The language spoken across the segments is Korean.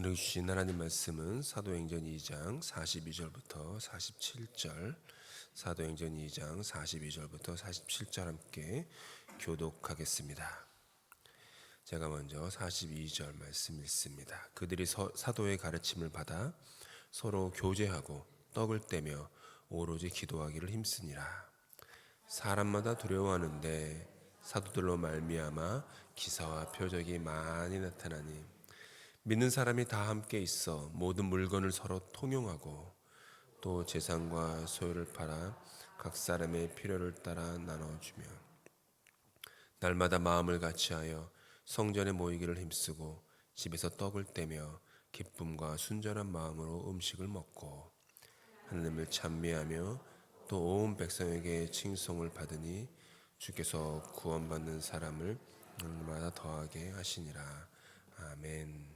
우리 주신 하나님 말씀은 사도행전 2장 42절부터 47절, 사도행전 2장 42절부터 47절 함께 교독하겠습니다. 제가 먼저 42절 말씀 읽습니다. 그들이 사도의 가르침을 받아 서로 교제하고 떡을 떼며 오로지 기도하기를 힘쓰니라. 사람마다 두려워하는데 사도들로 말미암아 기사와 표적이 많이 나타나니 믿는 사람이 다 함께 있어 모든 물건을 서로 통용하고 또 재산과 소유를 팔아 각 사람의 필요를 따라 나눠주며 날마다 마음을 같이하여 성전에 모이기를 힘쓰고 집에서 떡을 떼며 기쁨과 순전한 마음으로 음식을 먹고 하나님을 찬미하며 또 온 백성에게 칭송을 받으니 주께서 구원받는 사람을 날마다 더하게 하시니라. 아멘.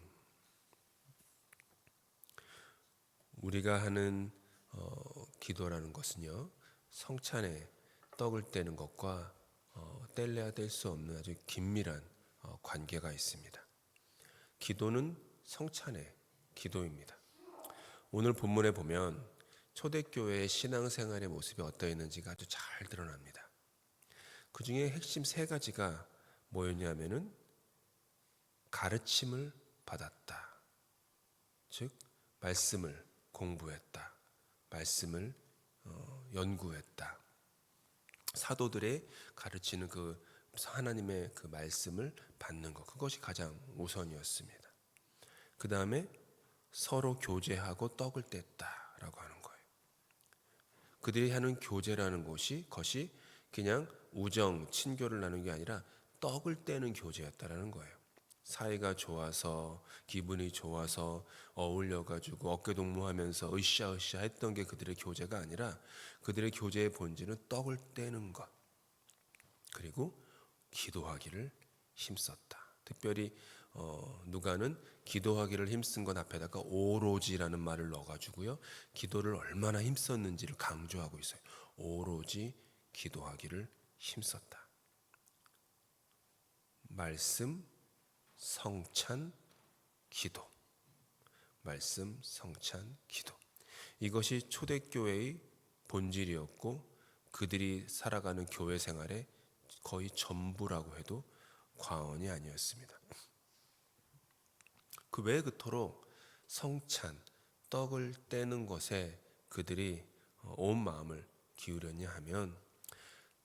우리가 하는 기도라는 것은요, 성찬에 떡을 떼는 것과 뗄래야 뗄 수 없는 아주 긴밀한 관계가 있습니다. 기도는 성찬의 기도입니다. 오늘 본문에 보면 초대교회의 신앙생활의 모습이 어떠했는지가 아주 잘 드러납니다. 그 중에 핵심 세 가지가 뭐였냐면은 가르침을 받았다. 즉 말씀을 공부했다. 말씀을 연구했다. 사도들의 가르치는 그 하나님의 그 말씀을 받는 것, 그것이 가장 우선이었습니다. 그 다음에 서로 교제하고 떡을 뗐다라고 하는 거예요. 그들이 하는 교제라는 것이 그냥 우정, 친교를 나누는 게 아니라 떡을 떼는 교제였다라는 거예요. 사이가 좋아서 기분이 좋아서 어울려가지고 어깨동무하면서 으쌰으쌰 했던 게 그들의 교제가 아니라 그들의 교제의 본질은 떡을 떼는 것, 그리고 기도하기를 힘썼다. 특별히 누가는 기도하기를 힘쓴 것 앞에다가 오로지라는 말을 넣어가지고요, 기도를 얼마나 힘썼는지를 강조하고 있어요. 오로지 기도하기를 힘썼다. 말씀, 성찬, 기도. 말씀, 성찬, 기도. 이것이 초대교회의 본질이었고 그들이 살아가는 교회 생활의 거의 전부라고 해도 과언이 아니었습니다. 그 왜 그토록 성찬, 떡을 떼는 것에 그들이 온 마음을 기울였냐 하면,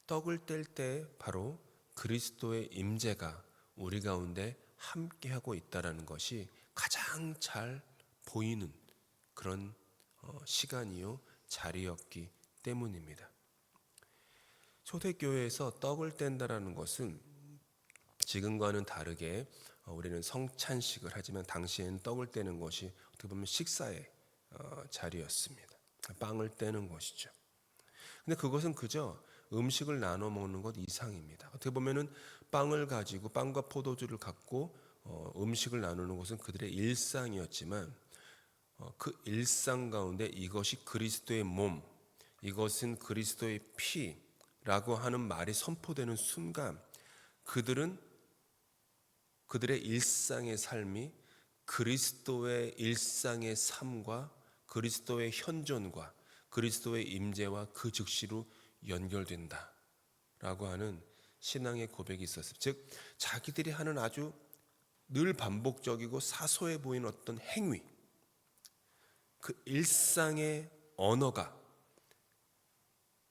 떡을 뗄 때 바로 그리스도의 임재가 우리 가운데 함께하고 있다는 것이 가장 잘 보이는 그런 시간이요, 자리였기 때문입니다. 초대교회에서 떡을 뗀다라는 것은 지금과는 다르게 우리는 성찬식을 하지만 당시에는 떡을 떼는 것이 어떻게 보면 식사의 자리였습니다. 빵을 떼는 것이죠. 근데 그것은 그저 음식을 나눠 먹는 것 이상입니다. 어떻게 보면은 빵을 가지고 빵과 포도주를 갖고 음식을 나누는 것은 그들의 일상이었지만 그 일상 가운데 이것이 그리스도의 몸, 이것은 그리스도의 피라고 하는 말이 선포되는 순간 그들의 일상의 삶이 그리스도의 일상의 삶과 그리스도의 현존과 그리스도의 임재와 그 즉시로 연결된다라고 하는 신앙의 고백이 있었어요. 즉 자기들이 하는 아주 늘 반복적이고 사소해 보이는 어떤 행위, 그 일상의 언어가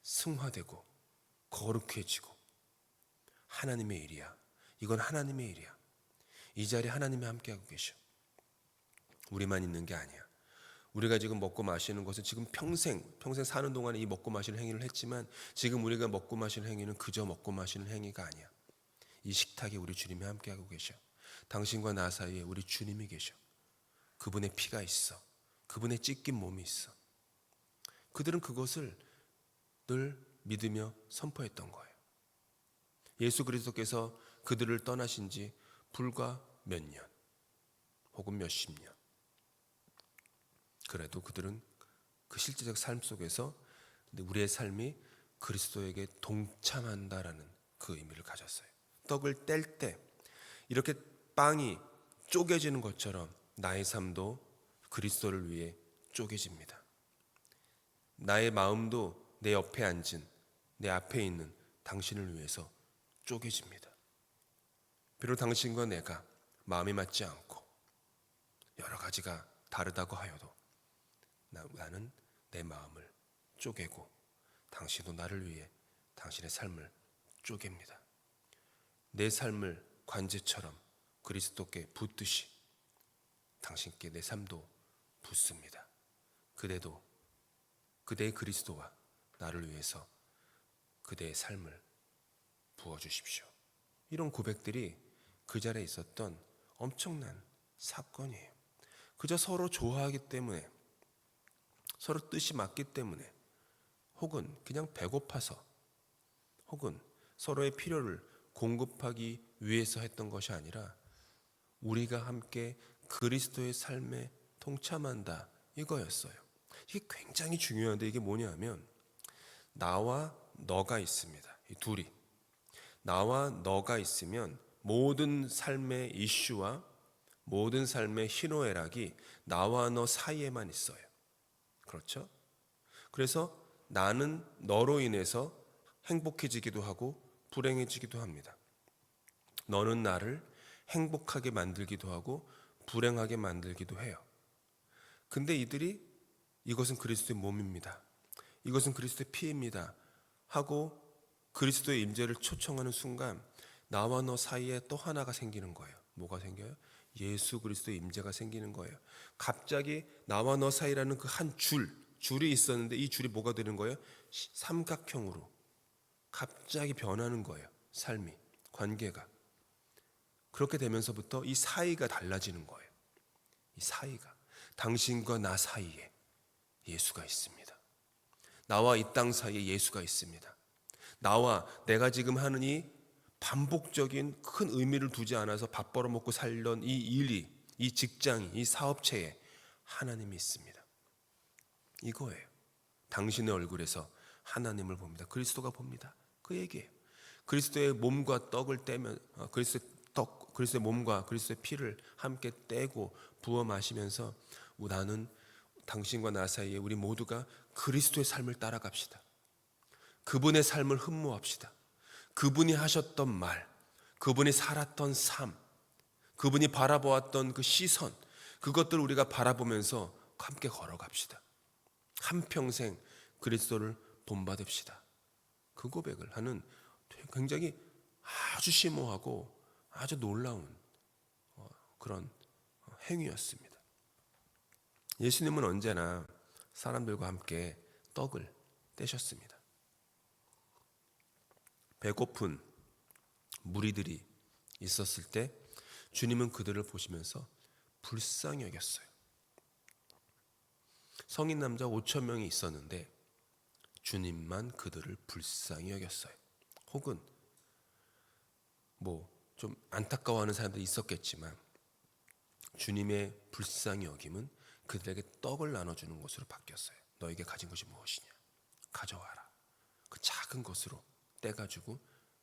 승화되고 거룩해지고 하나님의 일이야. 이건 하나님의 일이야. 이 자리에 하나님이 함께하고 계셔. 우리만 있는 게 아니야. 우리가 지금 먹고 마시는 것은 지금 평생 사는 동안에 이 먹고 마시는 행위를 했지만 지금 우리가 먹고 마시는 행위는 그저 먹고 마시는 행위가 아니야. 이 식탁에 우리 주님이 함께하고 계셔. 당신과 나 사이에 우리 주님이 계셔. 그분의 피가 있어. 그분의 찢긴 몸이 있어. 그들은 그것을 늘 믿으며 선포했던 거예요. 예수 그리스도께서 그들을 떠나신 지 불과 몇 년 혹은 몇십 년, 그래도 그들은 그 실제적 삶 속에서 우리의 삶이 그리스도에게 동참한다라는 그 의미를 가졌어요. 떡을 뗄 때 이렇게 빵이 쪼개지는 것처럼 나의 삶도 그리스도를 위해 쪼개집니다. 나의 마음도 내 옆에 앉은, 내 앞에 있는 당신을 위해서 쪼개집니다. 비록 당신과 내가 마음이 맞지 않고 여러 가지가 다르다고 하여도 나는 내 마음을 쪼개고 당신도 나를 위해 당신의 삶을 쪼갭니다. 내 삶을 관제처럼 그리스도께 붓듯이 당신께 내 삶도 붓습니다. 그대의 그리스도와 나를 위해서 그대의 삶을 부어주십시오. 이런 고백들이 그 자리에 있었던 엄청난 사건이에요. 그저 서로 좋아하기 때문에, 서로 뜻이 맞기 때문에, 혹은 그냥 배고파서, 혹은 서로의 필요를 공급하기 위해서 했던 것이 아니라 우리가 함께 그리스도의 삶에 동참한다 이거였어요. 이게 굉장히 중요한데, 이게 뭐냐면 나와 너가 있습니다. 이 둘이 나와 너가 있으면 모든 삶의 이슈와 모든 삶의 희노애락이 나와 너 사이에만 있어요. 그렇죠? 그래서 나는 너로 인해서 행복해지기도 하고 불행해지기도 합니다. 너는 나를 행복하게 만들기도 하고 불행하게 만들기도 해요. 근데 이것은 그리스도의 몸입니다, 이것은 그리스도의 피입니다 하고 그리스도의 임재를 초청하는 순간 나와 너 사이에 또 하나가 생기는 거예요. 뭐가 생겨요? 예수 그리스도의 임재가 생기는 거예요. 갑자기 나와 너 사이라는 그 한 줄이 있었는데 이 줄이 뭐가 되는 거예요? 삼각형으로 갑자기 변하는 거예요. 삶이, 관계가. 그렇게 되면서부터 이 사이가 달라지는 거예요. 이 사이가, 당신과 나 사이에 예수가 있습니다. 나와 이 땅 사이에 예수가 있습니다. 나와 내가 지금 하는 이 반복적인 큰 의미를 두지 않아서 밥 벌어먹고 살던 이 일이, 이 직장이, 이 사업체에 하나님이 있습니다. 이거예요. 당신의 얼굴에서 하나님을 봅니다. 그리스도가 봅니다. 그 얘기예요. 그리스도의 몸과 떡을 떼면 그리스도의 몸과 그리스도의 피를 함께 떼고 부어 마시면서 나는 당신과 나 사이에 우리 모두가 그리스도의 삶을 따라갑시다. 그분의 삶을 흠모합시다. 그분이 하셨던 말, 그분이 살았던 삶, 그분이 바라보았던 그 시선, 그것들을 우리가 바라보면서 함께 걸어갑시다. 한평생 그리스도를 본받읍시다. 그 고백을 하는 굉장히 아주 심오하고 아주 놀라운 그런 행위였습니다. 예수님은 언제나 사람들과 함께 떡을 떼셨습니다. 배고픈 무리들이 있었을 때 주님은 그들을 보시면서 불쌍히 여겼어요. 성인 남자 5천 명이 있었는데 주님만 그들을 불쌍히 여겼어요. 혹은 좀 안타까워하는 사람들이 있었겠지만 주님의 불쌍히 여김은 그들에게 떡을 나눠주는 것으로 바뀌었어요. 너에게 가진 것이 무엇이냐? 가져와라. 그 작은 것으로 떼가지고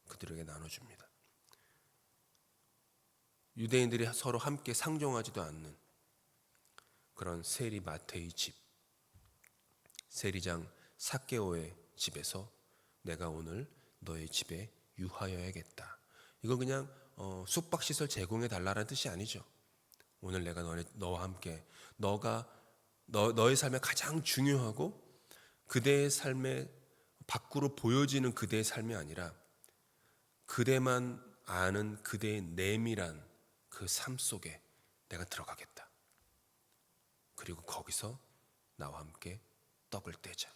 그들에게 나눠줍니다. 유대인들이 서로 함께 상종하지도 않는 그런 세리 마태의 집, 세리장 삭개오의 집에서 내가 오늘 너의 집에 유하여야겠다. 이건 그냥 숙박시설 제공해 달라는 뜻이 아니죠. 오늘 내가 너와 함께 너의 삶에 가장 중요하고 그대의 삶에 밖으로 보여지는 그대의 삶이 아니라 그대만 아는 그대의 내밀한 그 삶 속에 내가 들어가겠다. 그리고 거기서 나와 함께 떡을 떼자.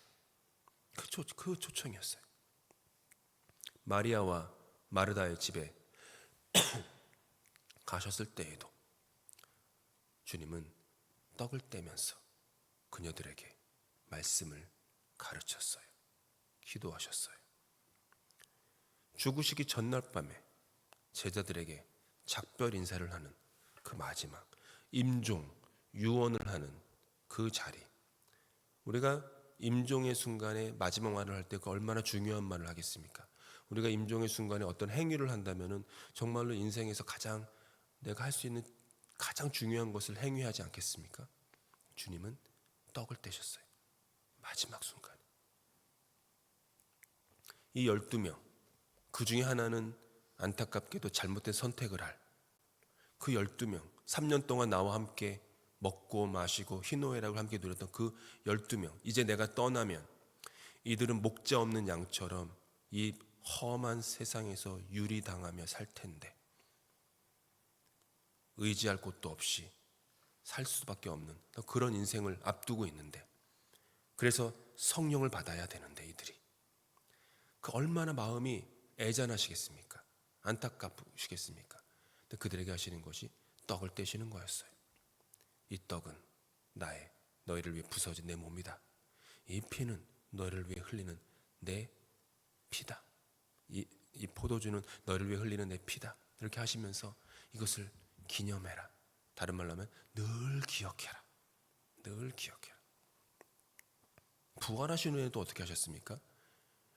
그 초청이었어요. 마리아와 마르다의 집에 가셨을 때에도 주님은 떡을 떼면서 그녀들에게 말씀을 가르쳤어요. 기도하셨어요. 죽으시기 전날 밤에 제자들에게 작별 인사를 하는 그 마지막 임종, 유언을 하는 그 자리, 우리가 임종의 순간에 마지막 말을 할 때 그 얼마나 중요한 말을 하겠습니까? 우리가 임종의 순간에 어떤 행위를 한다면은 정말로 인생에서 가장 내가 할 수 있는 가장 중요한 것을 행위하지 않겠습니까? 주님은 떡을 떼셨어요. 마지막 순간. 이 12명, 그 중에 하나는 안타깝게도 잘못된 선택을 할 그 12명, 3년 동안 나와 함께 먹고 마시고 희노애락을 함께 누렸던 그 12명, 이제 내가 떠나면 이들은 목자 없는 양처럼 이 험한 세상에서 유리당하며 살 텐데, 의지할 곳도 없이 살 수밖에 없는 그런 인생을 앞두고 있는데, 그래서 성령을 받아야 되는데 이들이 그 얼마나 마음이 애잔하시겠습니까? 안타까우시겠습니까? 근데 그들에게 하시는 것이 떡을 떼시는 거였어요. 이 떡은 너희를 위해 부서진 내 몸이다. 이 피는 너희를 위해 흘리는 내 피다. 이 포도주는 너희를 위해 흘리는 내 피다. 이렇게 하시면서 이것을 기념해라. 다른 말로 하면 늘 기억해라. 늘 기억해라. 부활하신 후에도 어떻게 하셨습니까?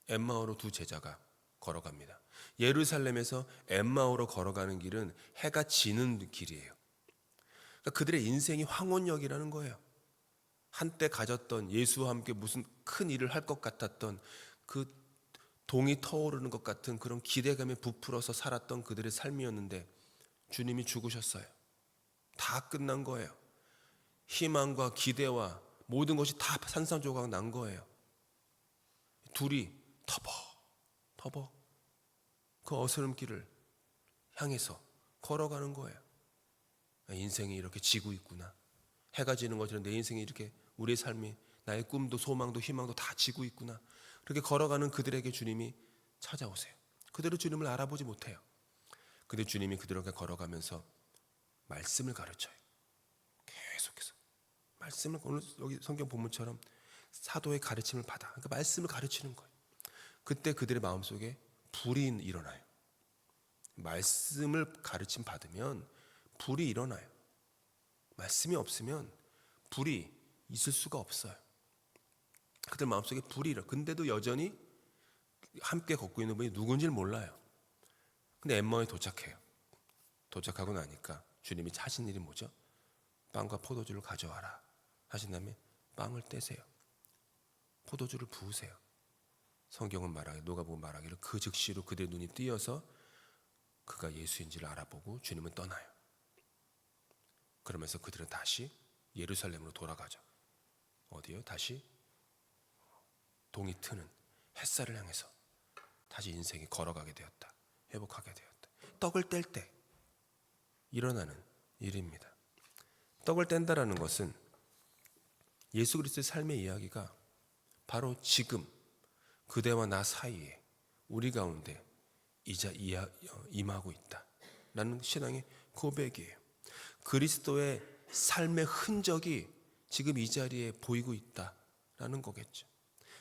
엠마오로 두 제자가 걸어갑니다. 예루살렘에서 엠마오로 걸어가는 길은 해가 지는 길이에요. 그러니까 그들의 인생이 황혼역이라는 거예요. 한때 가졌던, 예수와 함께 무슨 큰 일을 할 것 같았던 그 동이 터오르는 것 같은 그런 기대감에 부풀어서 살았던 그들의 삶이었는데 주님이 죽으셨어요. 다 끝난 거예요. 희망과 기대와 모든 것이 다 산산조각 난 거예요. 둘이 터벅 그 어스름길을 향해서 걸어가는 거예요. 인생이 이렇게 지고 있구나. 해가 지는 것처럼 내 인생이 이렇게, 우리의 삶이, 나의 꿈도 소망도 희망도 다 지고 있구나. 그렇게 걸어가는 그들에게 주님이 찾아오세요. 그대로 주님을 알아보지 못해요. 근데 주님이 그들에게 걸어가면서 말씀을 가르쳐요. 계속해서 말씀을, 오늘 여기 성경 본문처럼 사도의 가르침을 받아, 그러니까 말씀을 가르치는 거예요. 그때 그들의 마음속에 불이 일어나요. 말씀을 가르침 받으면 불이 일어나요. 말씀이 없으면 불이 있을 수가 없어요. 그들 마음속에 불이 일어나요. 근데도 여전히 함께 걷고 있는 분이 누군지를 몰라요. 근데 엠마오에 도착해요. 도착하고 나니까 주님이 하신 일이 뭐죠? 빵과 포도주를 가져와라 하신 다음에 빵을 떼세요. 포도주를 부으세요. 성경은 말하기를, 누가복음 말하기를 그 즉시로 그들의 눈이 띄어서 그가 예수인지를 알아보고 주님은 떠나요. 그러면서 그들은 다시 예루살렘으로 돌아가죠. 어디요? 다시 동이 트는 햇살을 향해서 다시 인생이 걸어가게 되었다. 회복하게 되었다. 떡을 뗄 때 일어나는 일입니다. 떡을 뗀다라는 것은 예수 그리스도의 삶의 이야기가 바로 지금 그대와 나 사이에 우리 가운데 이제 임하고 있다라는 신앙의 고백이에요. 그리스도의 삶의 흔적이 지금 이 자리에 보이고 있다라는 거겠죠.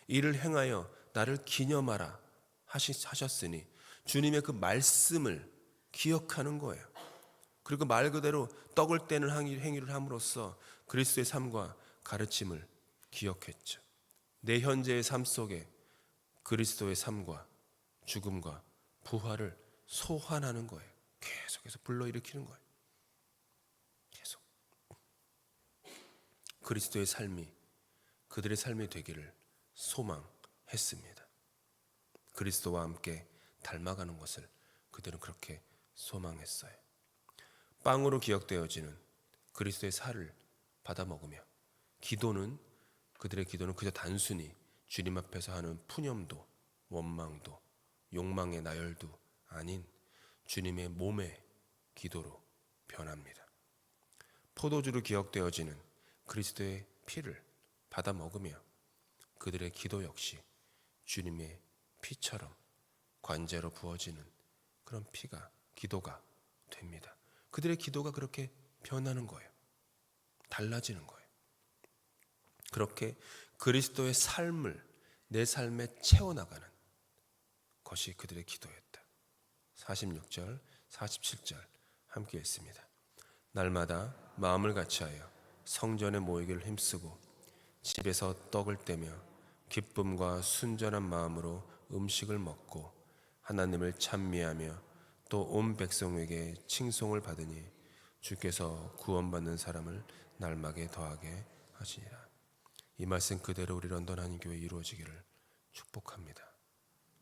이를 행하여 나를 기념하라 하셨으니 주님의 그 말씀을 기억하는 거예요. 그리고 말 그대로 떡을 떼는 행위를 함으로써 그리스도의 삶과 가르침을 기억했죠. 내 현재의 삶 속에 그리스도의 삶과 죽음과 부활을 소환하는 거예요. 계속해서 불러일으키는 거예요. 계속 그리스도의 삶이 그들의 삶이 되기를 소망했습니다. 그리스도와 함께 닮아가는 것을 그들은 그렇게 소망했어요. 빵으로 기억되어지는 그리스도의 살을 받아 먹으며 그들의 기도는 그저 단순히 주님 앞에서 하는 푸념도 원망도 욕망의 나열도 아닌 주님의 몸의 기도로 변합니다. 포도주로 기억되어지는 그리스도의 피를 받아 먹으며 그들의 기도 역시 주님의 피처럼 관제로 부어지는 그런 기도가 됩니다. 그들의 기도가 그렇게 변하는 거예요. 달라지는 거예요. 그렇게 그리스도의 삶을 내 삶에 채워나가는 것이 그들의 기도였다. 46절, 47절 함께 했습니다. 날마다 마음을 같이하여 성전에 모이기를 힘쓰고 집에서 떡을 떼며 기쁨과 순전한 마음으로 음식을 먹고 하나님을 찬미하며 또 온 백성에게 칭송을 받으니 주께서 구원받는 사람을 날마게 더하게 하시니라. 이 말씀 그대로 우리 런던 한인교회 이루어지기를 축복합니다.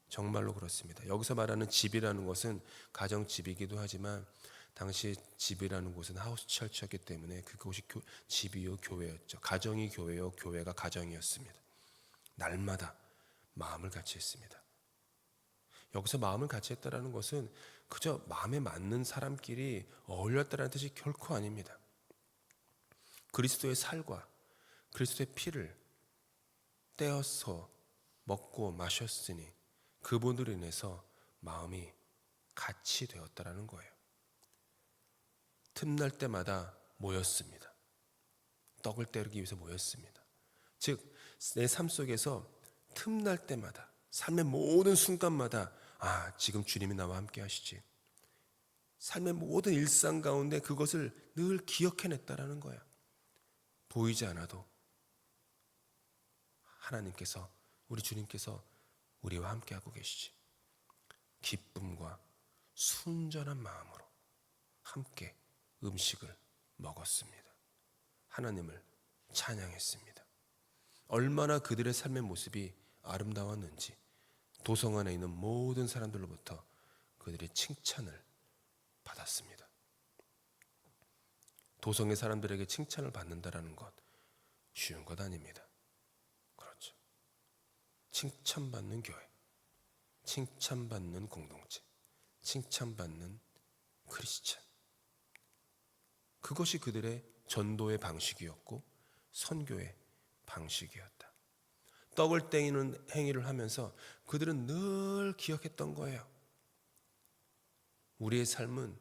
정말로 그렇습니다. 여기서 말하는 집이라는 것은 가정집이기도 하지만 당시 집이라는 곳은 하우스 철치였기 때문에 그곳이 집이요 교회였죠. 가정이 교회요 교회가 가정이었습니다. 날마다 마음을 같이 했습니다. 여기서 마음을 같이 했다라는 것은 그저 마음에 맞는 사람끼리 어울렸다는 뜻이 결코 아닙니다. 그리스도의 살과 그리스도의 피를 떼어서 먹고 마셨으니 그분으로 인해서 마음이 같이 되었다라는 거예요. 틈날 때마다 모였습니다. 떡을 떼기 위해서 모였습니다. 즉 내 삶 속에서 틈날 때마다 삶의 모든 순간마다 지금 주님이 나와 함께 하시지. 삶의 모든 일상 가운데 그것을 늘 기억해냈다라는 거야. 보이지 않아도 하나님께서 우리 주님께서 우리와 함께하고 계시지. 기쁨과 순전한 마음으로 함께 음식을 먹었습니다. 하나님을 찬양했습니다. 얼마나 그들의 삶의 모습이 아름다웠는지 도성 안에 있는 모든 사람들로부터 그들의 칭찬을 받았습니다. 도성의 사람들에게 칭찬을 받는다라는 것 쉬운 것 아닙니다. 그렇죠. 칭찬받는 교회, 칭찬받는 공동체, 칭찬받는 크리스찬. 그것이 그들의 전도의 방식이었고 선교의 방식이었다. 떡을 떼이는 행위를 하면서 그들은 늘 기억했던 거예요. 우리의 삶은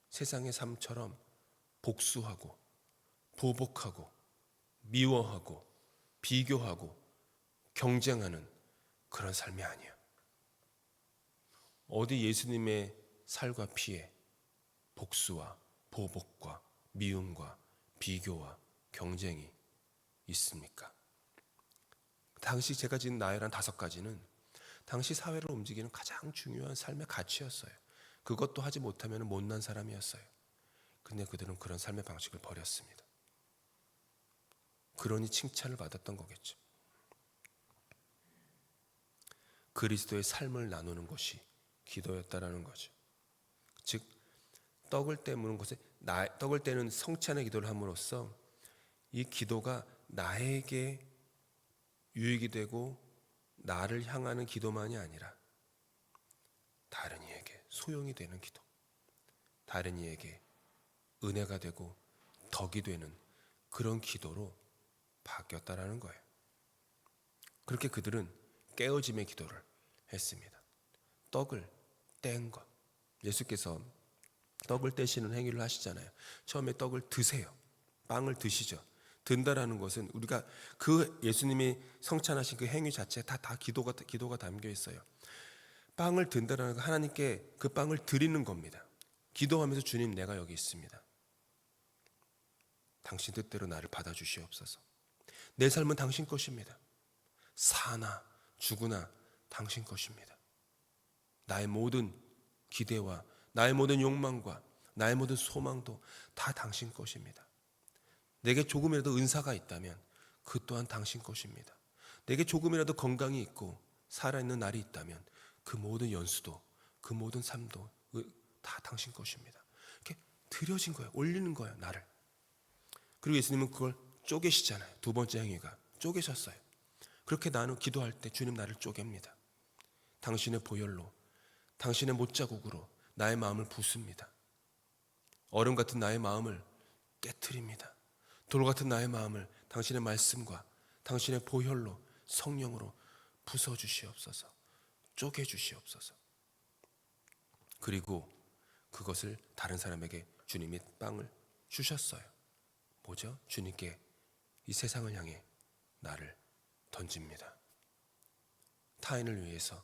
세상의 삶처럼 복수하고 보복하고 미워하고 비교하고 경쟁하는 그런 삶이 아니야. 어디 예수님의 살과 피에 복수와 보복과 미움과 비교와 경쟁이 있습니까? 당시 제가 지은 나열한 5가지는 당시 사회를 움직이는 가장 중요한 삶의 가치였어요. 그것도 하지 못하면 못난 사람이었어요. 근데 그들은 그런 삶의 방식을 버렸습니다. 그러니 칭찬을 받았던 거겠죠. 그리스도의 삶을 나누는 것이 기도였다라는 거죠. 즉 떡을 떼는 것에 떡을 떼는 성찬의 기도를 함으로써 이 기도가 나에게 유익이 되고 나를 향하는 기도만이 아니라 다른 이에게 소용이 되는 기도, 다른 이에게 은혜가 되고 덕이 되는 그런 기도로 바뀌었다라는 거예요. 그렇게 그들은 깨어짐의 기도를 했습니다. 떡을 뗀 것. 예수께서 떡을 떼시는 행위를 하시잖아요. 처음에 떡을 드세요. 빵을 드시죠. 든다라는 것은 우리가 그 예수님이 성찬하신 그 행위 자체에 다 기도가 담겨 있어요. 빵을 든다라는 건 하나님께 그 빵을 드리는 겁니다. 기도하면서 주님 내가 여기 있습니다. 당신 뜻대로 나를 받아주시옵소서. 내 삶은 당신 것입니다. 사나 죽으나 당신 것입니다. 나의 모든 기대와 나의 모든 욕망과 나의 모든 소망도 다 당신 것입니다. 내게 조금이라도 은사가 있다면 그 또한 당신 것입니다. 내게 조금이라도 건강이 있고 살아있는 날이 있다면 그 모든 연수도 그 모든 삶도 다 당신 것입니다. 이렇게 드려진 거예요. 올리는 거예요. 나를. 그리고 예수님은 그걸 쪼개시잖아요. 2번째 행위가 쪼개셨어요. 그렇게 나는 기도할 때 주님 나를 쪼갭니다. 당신의 보혈로 당신의 못자국으로 나의 마음을 부숩니다. 얼음 같은 나의 마음을 깨트립니다. 돌 같은 나의 마음을 당신의 말씀과 당신의 보혈로 성령으로 부숴주시옵소서. 쪼개주시옵소서. 그리고 그것을 다른 사람에게 주님이 빵을 주셨어요. 뭐죠? 주님께 이 세상을 향해 나를 던집니다. 타인을 위해서,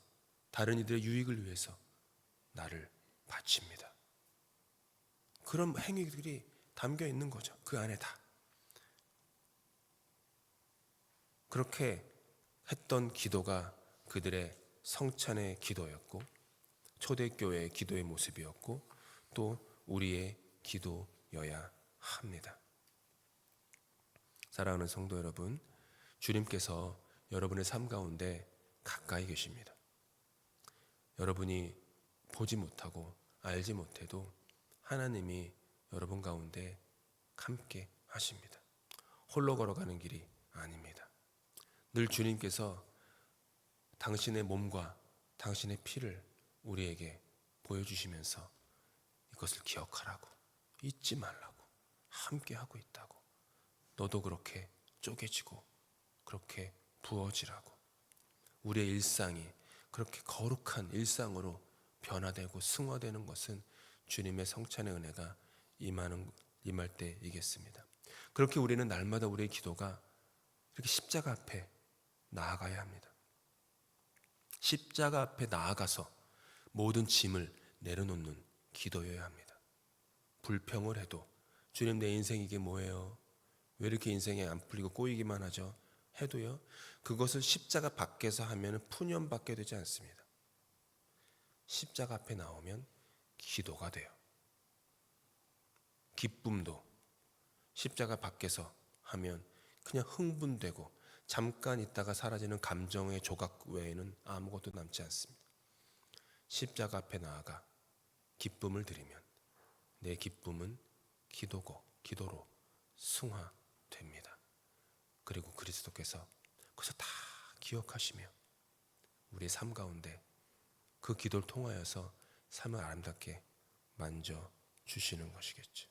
다른 이들의 유익을 위해서 나를 바칩니다. 그런 행위들이 담겨 있는 거죠. 그 안에 다. 그렇게 했던 기도가 그들의 성찬의 기도였고 초대교회의 기도의 모습이었고 또 우리의 기도 주님여야 합니다. 사랑하는 성도 여러분, 주님께서 여러분의 삶 가운데 가까이 계십니다. 여러분이 보지 못하고 알지 못해도 하나님이 여러분 가운데 함께 하십니다. 홀로 걸어가는 길이 아닙니다. 늘 주님께서 당신의 몸과 당신의 피를 우리에게 보여주시면서 이것을 기억하라고, 잊지 말라고, 함께 하고 있다고, 너도 그렇게 쪼개지고 그렇게 부어지라고, 우리의 일상이 그렇게 거룩한 일상으로 변화되고 승화되는 것은 주님의 성찬의 은혜가 임할 때이겠습니다. 그렇게 우리는 날마다 우리의 기도가 이렇게 십자가 앞에 나아가야 합니다. 십자가 앞에 나아가서 모든 짐을 내려놓는 기도여야 합니다. 불평을 해도 주님, 내 인생 이게 뭐예요? 왜 이렇게 인생이 안 풀리고 꼬이기만 하죠? 해도요, 그것을 십자가 밖에서 하면 푸념받게 되지 않습니다. 십자가 앞에 나오면 기도가 돼요. 기쁨도 십자가 밖에서 하면 그냥 흥분되고 잠깐 있다가 사라지는 감정의 조각 외에는 아무것도 남지 않습니다. 십자가 앞에 나아가 기쁨을 드리면 내 기쁨은 기도로 승화됩니다. 그리고 그리스도께서 그것을 다 기억하시며 우리의 삶 가운데 그 기도를 통하여서 삶을 아름답게 만져주시는 것이겠죠.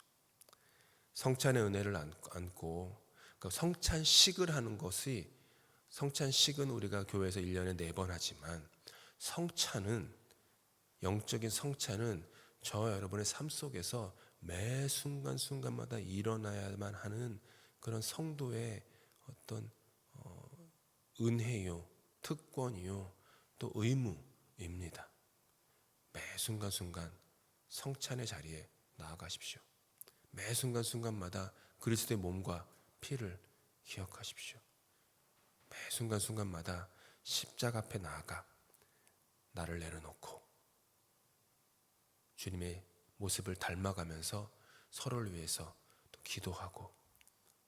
성찬의 은혜를 안고, 그러니까 성찬식을 하는 것이, 성찬식은 우리가 교회에서 1년에 4번 하지만 성찬은, 영적인 성찬은 저 여러분의 삶 속에서 매 순간순간마다 일어나야만 하는 그런 성도의 어떤 은혜요, 특권이요, 또 의무입니다. 매 순간순간 성찬의 자리에 나아가십시오. 매 순간순간마다 그리스도의 몸과 피를 기억하십시오. 매 순간순간마다 십자가 앞에 나아가 나를 내려놓고 주님의 모습을 닮아가면서 서로를 위해서 또 기도하고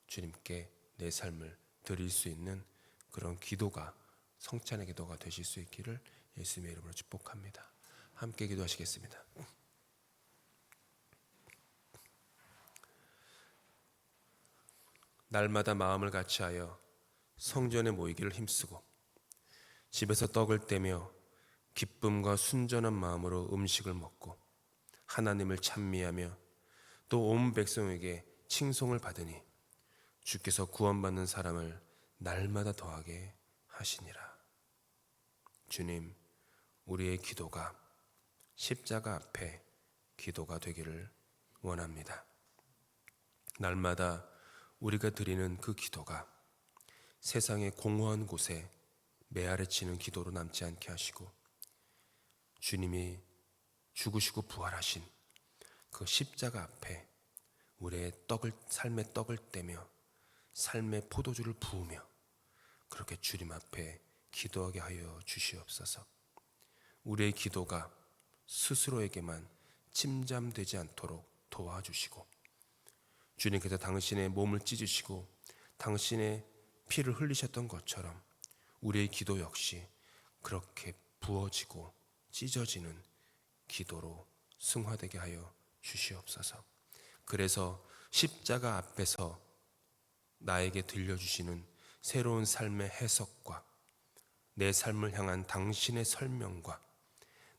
주님께 내 삶을 드릴 수 있는 그런 기도가, 성찬의 기도가 되실 수 있기를 예수님의 이름으로 축복합니다. 함께 기도하시겠습니다. 날마다 마음을 같이하여 성전에 모이기를 힘쓰고 집에서 떡을 떼며 기쁨과 순전한 마음으로 음식을 먹고 하나님을 찬미하며 또 온 백성에게 칭송을 받으니 주께서 구원받는 사람을 날마다 더하게 하시니라. 주님, 우리의 기도가 십자가 앞에 기도가 되기를 원합니다. 날마다 우리가 드리는 그 기도가 세상의 공허한 곳에 메아리치는 기도로 남지 않게 하시고 주님이 죽으시고 부활하신 그 십자가 앞에 우리의 삶의 떡을 떼며 삶의 포도주를 부으며 그렇게 주님 앞에 기도하게 하여 주시옵소서. 우리의 기도가 스스로에게만 침잠되지 않도록 도와주시고 주님께서 당신의 몸을 찢으시고 당신의 피를 흘리셨던 것처럼 우리의 기도 역시 그렇게 부어지고 찢어지는 기도로 승화되게 하여 주시옵소서. 그래서 십자가 앞에서 나에게 들려주시는 새로운 삶의 해석과 내 삶을 향한 당신의 설명과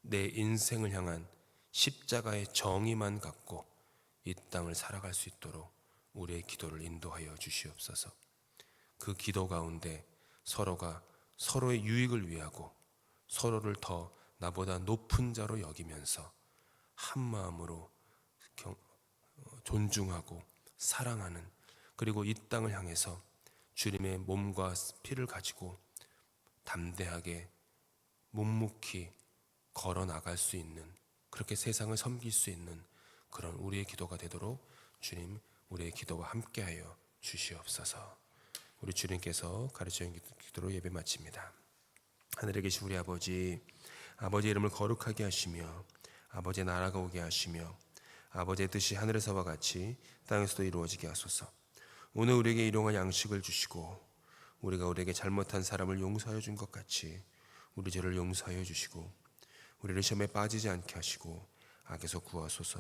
내 인생을 향한 십자가의 정의만 갖고 이 땅을 살아갈 수 있도록 우리의 기도를 인도하여 주시옵소서. 그 기도 가운데 서로가 서로의 유익을 위하고 서로를 더 나보다 높은 자로 여기면서 한 마음으로 존중하고 사랑하는, 그리고 이 땅을 향해서 주님의 몸과 피를 가지고 담대하게 묵묵히 걸어 나갈 수 있는, 그렇게 세상을 섬길 수 있는 그런 우리의 기도가 되도록 주님, 우리의 기도와 함께하여 주시옵소서. 우리 주님께서 가르쳐준 기도로 예배 마칩니다. 하늘에 계신 우리 아버지, 아버지의 이름을 거룩하게 하시며 아버지의 나라가 오게 하시며 아버지의 뜻이 하늘에서와 같이 땅에서도 이루어지게 하소서. 오늘 우리에게 일용할 양식을 주시고 우리가 우리에게 잘못한 사람을 용서하여 준 것 같이 우리 죄를 용서하여 주시고 우리를 시험에 빠지지 않게 하시고 악에서 구하소서.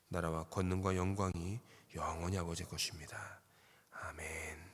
나라와 권능과 영광이 영원히 아버지의 것입니다. 아멘.